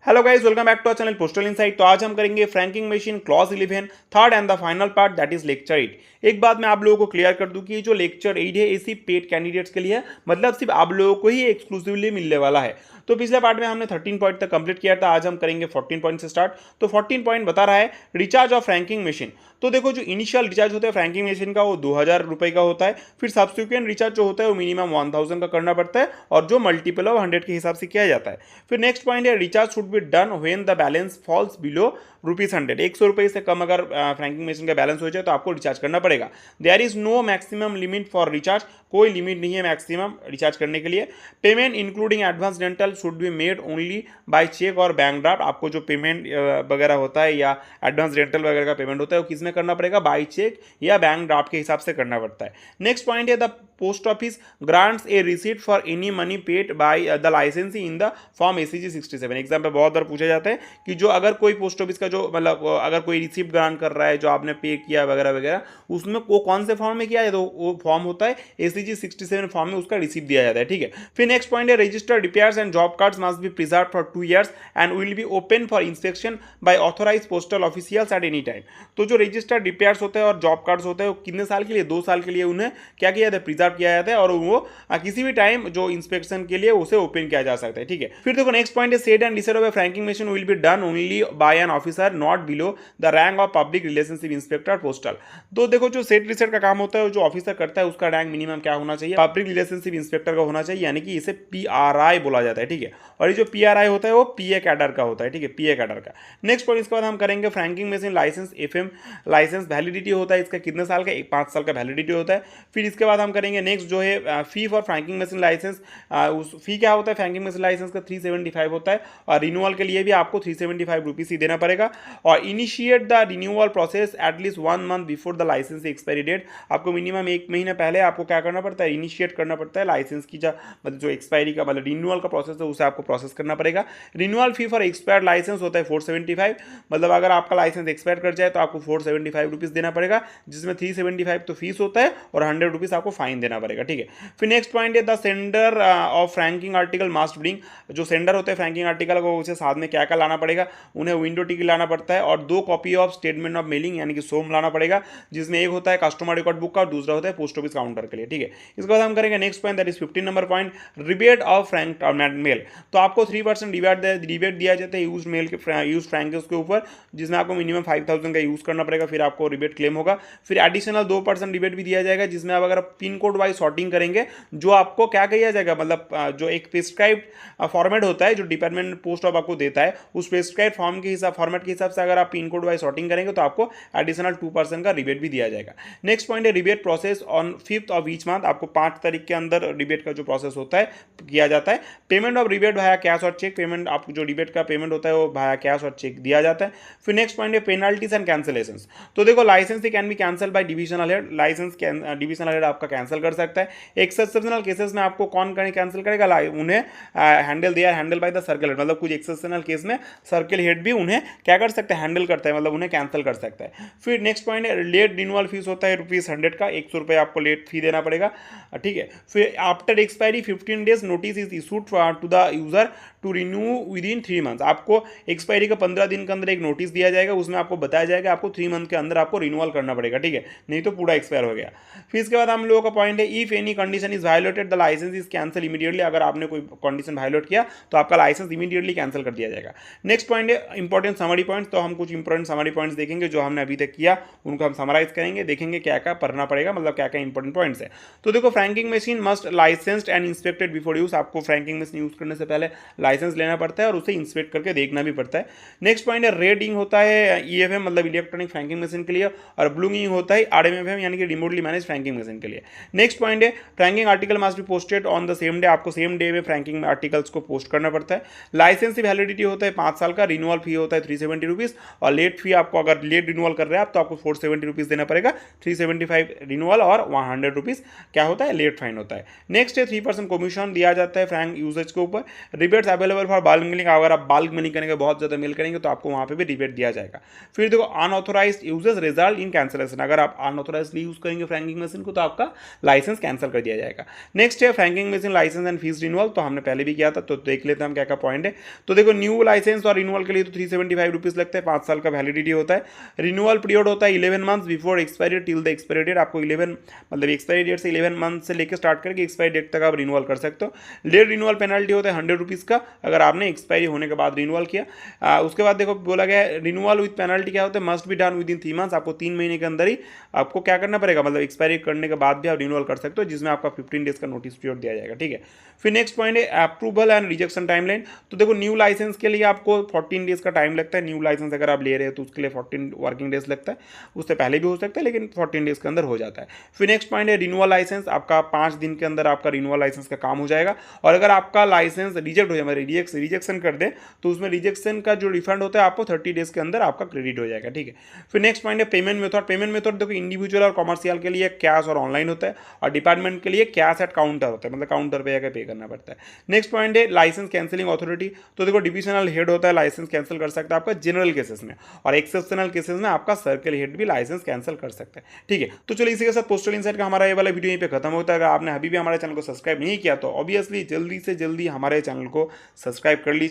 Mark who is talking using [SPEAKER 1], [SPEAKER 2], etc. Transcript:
[SPEAKER 1] Hello guys, welcome back to our channel postal insight. तो आज हम करेंगे franking machine clause 11 third and the final part, that is lecture 8। एक बात मैं आप लोगों को क्लियर कर दूं कि ये जो लेक्चर 8 है ये सिर्फ पेड कैंडिडेट्स के लिए है, मतलब सिर्फ आप लोगों को ही एक्सक्लूसिवली मिलने वाला है। तो पिछले पार्ट में हमने 13 पॉइंट तक कंप्लीट किया था, आज हम करेंगे 14 पॉइंट से स्टार्ट। तो 14 पॉइंट बता रहा है रिचार्ज ऑफ फ्रैंकिंग मशीन। तो देखो, जो इनिशियल रिचार्ज होता है फ्रैंकिंग मशीन का वो 2000 रुपये का होता है। फिर सब्सिक्वेंट रिचार्ज जो होता है वो मिनिमम 1000 का करना पड़ता है, और जो मल्टीपल ऑफ 100 के हिसाब से किया जाता है। फिर नेक्स्ट पॉइंट है recharge should be done when the balance falls below ₹100। 100 रुपये से कम अगर फ्रैंकिंग मशीन का बैलेंस हो जाए तो आपको रिचार्ज करना पड़ेगा। There is no maximum limit for recharge, कोई लिमिट नहीं है मैक्सिमम रिचार्ज करने के लिए। Payment including advance rental should be made only by cheque or bank draft. आपको जो पेमेंट वगैरह होता है या एडवांस रेंटल वगैरह का पेमेंट होता है वो किस में करना पड़ेगा, बाय चेक या बैंक ड्राफ्ट के हिसाब से करना पड़ता है। नेक्स्ट पॉइंट है the post office grants a receipt for any money paid by the licensee in the form ACG 67। Exam पे बहुत बार पूछा जाता है कि जो अगर कोई पोस्ट ऑफिस का जो मतलब अगर कोई रिसिप्ट ग्रांट कर रहा है जो आपने पे किया वगैरह वगैरह, उसमें वो कौन से फॉर्म में किया है, तो वो फॉर्म होता है ACG 67 फॉर्म में उसका रिसिप्ट दिया जाता है। ठीक है। फिर नेक्स्ट पॉइंट है registered repairs and job cards must be preserve for 2 years and will be open for inspection by authorise postal officials at any time. तो जो रजिस्टर्ड रिपेयर्स होते हैं और जॉब कार्ड्स होते हैं वो कितने साल के लिए, 2 साल के लिए उन्हें क्या किया जाता है, प्रिजर्व किया जाता है, और वो किसी भी टाइम जो इंस्पेक्शन के लिए उसे ओपन किया जा सकता है। ठीक है। फिर देखो नेक्स्ट पॉइंट है said and decide of A franking machine will be done only by an officer not below the rank of public relationship inspector postal. तो देखो, जो सेट रिसेट का काम होता है जो ऑफिसर करता है उसका रैंक मिनिमम क्या होना चाहिए, पब्लिक रिलेशनशिप इंस्पेक्टर का होना चाहिए, यानी कि इसे PRI बोला जाता है। ठीक है। और ये जो PRI होता है वो PA कैडर का होता है। ठीक है, PA कैडर का। नेक्स्ट पॉइंट इसके बाद हम करेंगे franking machine licence FM licence validity होता है इसका कितने साल का, 5 साल का वैलिडिटी होता है। फिर इसके बाद हम करेंगे नेक्स्ट जो है fee for franking machine licence. उस फी क्या होता है फ्रैंकिंग मशीन लाइसेंस का, 375 होता है, और रिन्यूअल के लिए भी आपको 375 रुपीज़ ही देना पड़ेगा। और initiate the renewal process at least 1 month before the licence expiry date. आपको मिनिमम 1 महीने पहले आपको क्या करना पड़ता है, इनिशिएट करना पड़ता है लाइसेंस की मतलब जो एक्सपायरी का मतलब रिन्यूअल का प्रोसेस है उसे आपको प्रोसेस करना पड़ेगा। Renewal fee for expired licence होता है 475, मतलब अगर आपका लाइसेंस एक्सपायर कर जाए तो आपको 475 रुपीज़ देना पड़ेगा, जिसमें 375 तो फीस होता है और 100 रुपीज़ आपको फाइन देना पड़ेगा। ठीक है। फिर नेक्स्ट पॉइंट है the sender of franking article must bring. जो सेंडर होते हैं फ्रैंकिंग आर्टिकल को उसे साथ में क्या क्या लाना पड़ेगा, उन्हें विंडो टिकट लाना पड़ता है और 2 copy of statement of mailing यानी कि सोम लाना पड़ेगा, जिसमें एक होता है कस्टमर रिकॉर्ड बुक का और दूसरा होता है पोस्ट ऑफिस काउंटर के लिए। ठीक है। इसके बाद हम करेंगे next point, that is 15 number point, rebate of frank mail. तो आपको 3% रिबेट दिया जाता है यूज मेल के यूज फ्रैंक के ऊपर, जिसमें आपको मिनिमम 5000 का यूज करना पड़ेगा, फिर आपको रिबेट क्लेम होगा। फिर एडिशनल 2% रिबेट भी दिया जाएगा, जिसमें आप अगर पिन कोड वाइज सॉर्टिंग करेंगे जो आपको क्या किया जाएगा, मतलब जो एक प्रिस्क्राइब्ड फॉर्मेट होता है जो डिपार्टमेंट पोस्ट ऑफ आपको देता है, उस प्रिस्क्राइब्ड फॉर्म के हिसाब फॉर्मेट के हिसाब से अगर आप पिन कोड वाइज सॉर्टिंग करेंगे तो आपको एडिशनल 2% का रिबेट भी दिया जाएगा। नेक्स्ट पॉइंट है rebate process on 5th of each month. आपको 5 तारीख के अंदर रिबेट का जो प्रोसेस होता है किया जाता है। Payment of rebate Bhaya cash और चेक। पेमेंट आप जो रिबेट का पेमेंट होता है वो भाया कैश और चेक दिया जाता है। फिर नेक्स्ट पॉइंट है पेनल्टीज एंड कैंसिलेशन। तो देखो, licence can be cancel by divisional head. Licence divisional head आपका कैंसिल कर सकता है। एक्सेप्शनल केसेस में आपको कौन कैंसिल करेगा, उन्हें handle by the circle head, मतलब कुछ एक्सेप्शनल केस में सर्कल हेड भी उन्हें क्या कर सकता है, हैंडल करता है, मतलब उन्हें कैंसिल कर सकता है। फिर नेक्स्ट पॉइंट है लेट रिन्यूअल फीस होता है ₹100 का, 100 रुपये आपको लेट फी देना पड़ेगा। ठीक है। फिर after expiry 15 days notice is issued to the user to renew within 3 months। आपको एक्सपायरी का 15 दिन के अंदर एक नोटिस दिया जाएगा, उसमें आपको बताया जाएगा आपको 3 month के अंदर आपको रिन्यूअल करना पड़ेगा। ठीक है, नहीं तो पूरा एक्सपायर हो गया। फिर इसके बाद हम लोगों का पॉइंट है if any condition is violated the licence is cancel immediately. अगर आपने कोई कंडीशन वायलेट किया तो आपका लाइसेंस इमीडिएटली कैंसिल कर दिया जाएगा। नेक्स्ट पॉइंट है इंपॉर्टेंट समरी पॉइंट्स। तो हम कुछ इंपॉर्टेंट समरी पॉइंट्स देखेंगे जो हमने अभी तक किया, उनको हम समराइज करेंगे, देखेंगे क्या क्या पढ़ना पड़ेगा, मतलब क्या क्या इंपॉर्टेंट पॉइंट्स है। तो देखो, franking machine must licensed and inspected before use. आपको फ्रैंकिंग मशीन यूज करने से पहले लाइसेंस लेना पड़ता है और उसे इंस्पेक्ट करके देखना भी पड़ता है। नेक्स्ट पॉइंट है रेड इंक होता है EFM मतलब इलेक्ट्रॉनिक फ्रैंकिंग मशीन के लिए, और ब्लू इंक होता है RMFM यानी कि रिमोटली मैनेज फ्रैंकिंग मशीन के लिए। नेक्स्ट पॉइंट है franking article must be posted on the same day. आपको सेम डे में फ्रैंकिंग आर्टिकल्स को पोस्ट करना पड़ता है। लाइसेंस की वैलिडिटी होता है 5 साल का। रिन्यूअल फी होता है 370 रुपीज़, और लेट फी आपको अगर लेट रिन्यूअल कर रहे हैं आप तो आपको 470 रुपीज़ देना पड़ेगा। 375 रिन्यूअल और 100 रुपीज़ क्या होता है, लेट फाइन होता है। नेक्स्ट है 3% कमीशन दिया जाता है फ्रैंक यूजेज के ऊपर। Rebates available for bulk milling. अगर आप बाल्क मिलिंग करेंगे, बहुत ज़्यादा मिल करेंगे तो आपको वहाँ पे भी रिबेट दिया जाएगा। फिर देखो unauthorise uses result in cancellation. अगर आप अनऑथोराइजली यूज करेंगे फ्रैंकिंग मशीन को तो आपका लाइसेंस कैंसिल कर दिया जाएगा। नेक्स्ट है franking machine licence and fees renewal. तो हमने पहले भी किया था, तो देख लेते हैं हम क्या क्या पॉइंट है। तो देखो न्यू लाइसेंस और रिन्यूअल के लिए तो 375 रुपीज़ लगता है, 5 साल का वैलिडिटी होता है। रिन्यूअल पीरियड होता है 11 months before expiry till the expiry date. आपको 11 मतलब एक्सपायरी डेट से 11 मंथ से लेकर स्टार्ट करके एक्सपायरी डेट तक आप रिन्यूअल कर सकते हो। लेट रिन्यूअल पेनल्टी होता है 100 रुपीज़ का अगर आपने एक्सपायरी होने के बाद रिन्यूअल किया। उसके बाद देखो बोला गया है रिन्यूअल विद पेनल्टी क्या होता है, must be done with in 3 months. आपको 3 महीने के अंदर ही आपको क्या करना पड़ेगा, मतलब एक्सपायरी करने के बाद भी आप रिन्यूअल कर सकते हो, जिसमें आपका 15 डेज का नोटिस पीरियड दिया जाएगा। ठीक है, फिर नेक्स्ट पॉइंट है अप्रूवल एंड रिजेक्शन टाइमलाइन। तो देखो न्यू लाइसेंस के लिए आपको 14 डेज का टाइम लगता है। न्यू लाइसेंस अगर आप ले रहे हो तो उसके लिए 14 वर्किंग डेज लगता है, उससे पहले भी हो सकता है लेकिन 14 डेज के अंदर हो जाता है। फिर नेक्स्ट पॉइंट है रिन्यूअल लाइसेंस। आपका 5 दिन के अंदर आपका रिन्यूअल लाइसेंस का काम हो जाएगा। और अगर आपका लाइसेंस रिजेक्ट हो जाए, मतलब रिजेक्शन कर दे, तो उसमें रिजेक्शन का जो रिफंड होता है आपको 30 डेज के अंदर आपका क्रेडिट हो जाएगा। ठीक है, फिर नेक्स्ट पॉइंट है पेमेंट मेथड। पेमेंट मेथड देखो इंडिविजुअल और कॉमर्शियल के लिए कैश और ऑनलाइन होता है, और डिपार्टमेंट के लिए कैश एट काउंटर होता है, मतलब काउंटर पे जाकर पे करना पड़ता है। नेक्स्ट पॉइंट है लाइसेंस कैंसिलिंग अथॉरिटी। तो देखो डिविजनल हेड होता है, लाइसेंस कैंसिल कर सकता है आपका जनरल केसेस में, और एक्सेप्शनल केसेस में आपका सर्कल हेड भी लाइसेंस कैंसिल कर सकता है। ठीक है, तो चलिए इसी के साथ पोस्टल इनसाइट का हमारा ये वाला वीडियो यहीं पे खत्म होता है। अगर आपने अभी भी हमारे चैनल को सब्सक्राइब नहीं किया तो ऑब्वियसली जल्दी से जल्दी हमारे चैनल को सब्सक्राइब कर लीजिए।